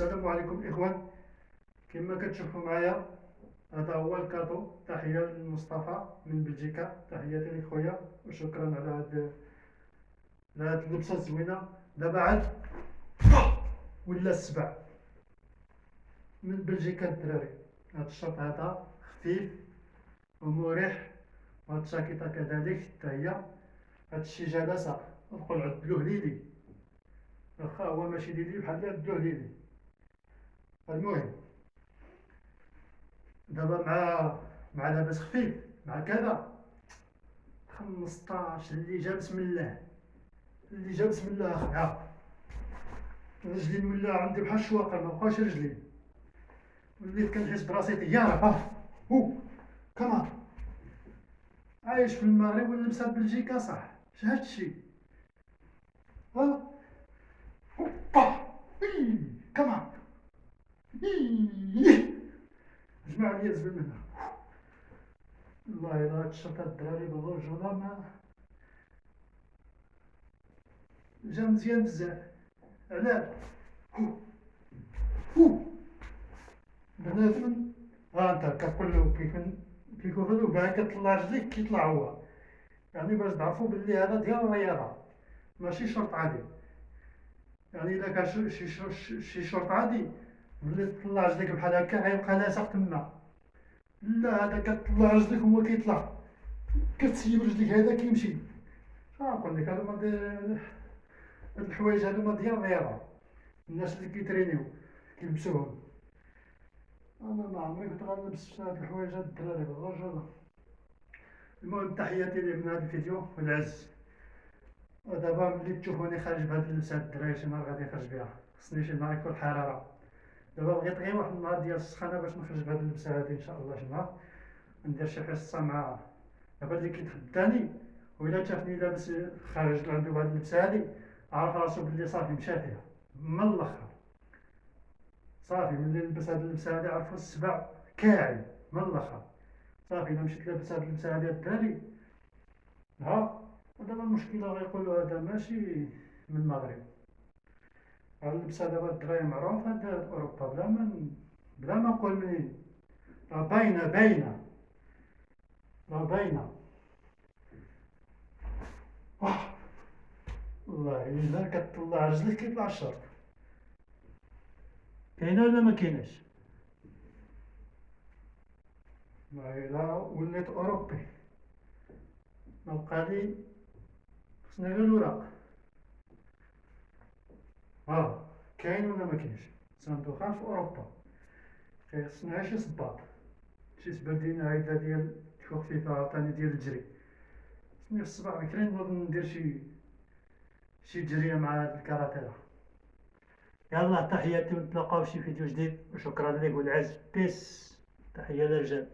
السلام عليكم إخوان. كما كتشوفوا معايا هذا هو الكادو. تحية لمصطفى من بلجيكا، تحياتي لك خويا وشكرا على هاد اللبسة الزوينة. دابا عاد ولا السبع من بلجيكا الدراري. هاد الشرط هذا خفيف ومريح، وهاد الشاكيطة كذلك حتى هي. هادشي جلسة نقول عدلوه ليلي، واخا هو ماشي ليلي بحال عدلوه ليلي. المهم دابا مع لاباس خفيف مع كذا 15 اللي جا بسم الله، اللي جا بسم الله اخويا. رجلي ولا عندي بحال الشواقر، ما بقاوش رجلي، وليت كنحس براسي طياره. هو كمان عايش في المغرب ولبسها بلجيكا صح. اش هادشي؟ ها هوبا كمان جمع عليا زبل منها. والله الا هاد الشرط هاد الدراري بالرجوله ما جا مزيان بزاف. علاه هو بنادم. ها انت كتقول له كيكون باغي كطلع رجليك كيطلع هو، يعني باش تعرفوا بلي هذا ديال الرياضه ماشي شرط عادي. يعني الا كان شي شرط عادي ملي تطلع رجليك بحال هكا غيبقى لاصق تما. لا هذا كطلع رجليك هو كيطلع، كتسيب رجليك هذا كيمشي. نقول لك هاد الحوايج هادو ما ديال الرياضه. الناس اللي كيترينيو كيلبسوهم. انا ما عمري كنت غنلبس هاد الحوايج هاد الدراري بالرجوله. المهم تحياتي ليه من هذا الفيديو والعز. ودابا ملي تشوفوني خارج بهاد اللبسه الدراري شي نهار غادي نخرج بها، خصني شي نهار يكون الحراره. دابا بغيت غير واحد النهار ديال السخانه باش نخرج بهاد اللبسه هادي ان شاء الله. شي نهار ندير شي حصه مع دابا اللي كيتحداني، وإلا شافني لابس خارج عندو بهاد اللبسه هادي عرف راسو بلي صافي مشى فيها من الاخر. صافي ملي لبس هاد اللبسه هادي عرفو السبع كاعي من الاخر. صافي الا مشيت لابس هاد اللبسه هادي الدراري ها. ودابا المشكله غيقولوا هذا ماشي من المغرب. هاد اللبسه دابا الدراري معروفه دارت اوروبا بلا ما نقول منين. راه باينه راه باينه. والله الا كطلع رجليك كيطلع الشرط. كاينه ولا ما كايناش؟ والله الا وليت اوروبي ما بقى لي خصني غير الوراق. كاين ولا ما كاينش؟ صندوقان في اوروبا خصني غير شي صباط، شي سبردينه هيدا ديال تكون خفيفه عاوتاني ديال الجري. خصني في الصباح بكري نوض ندير شي جريه مع هاد الكاراتيه. يلا تحياتي ونتلاقاو في شي فيديو جديد، وشكرا لك والعز. بيس. تحيه للرجال.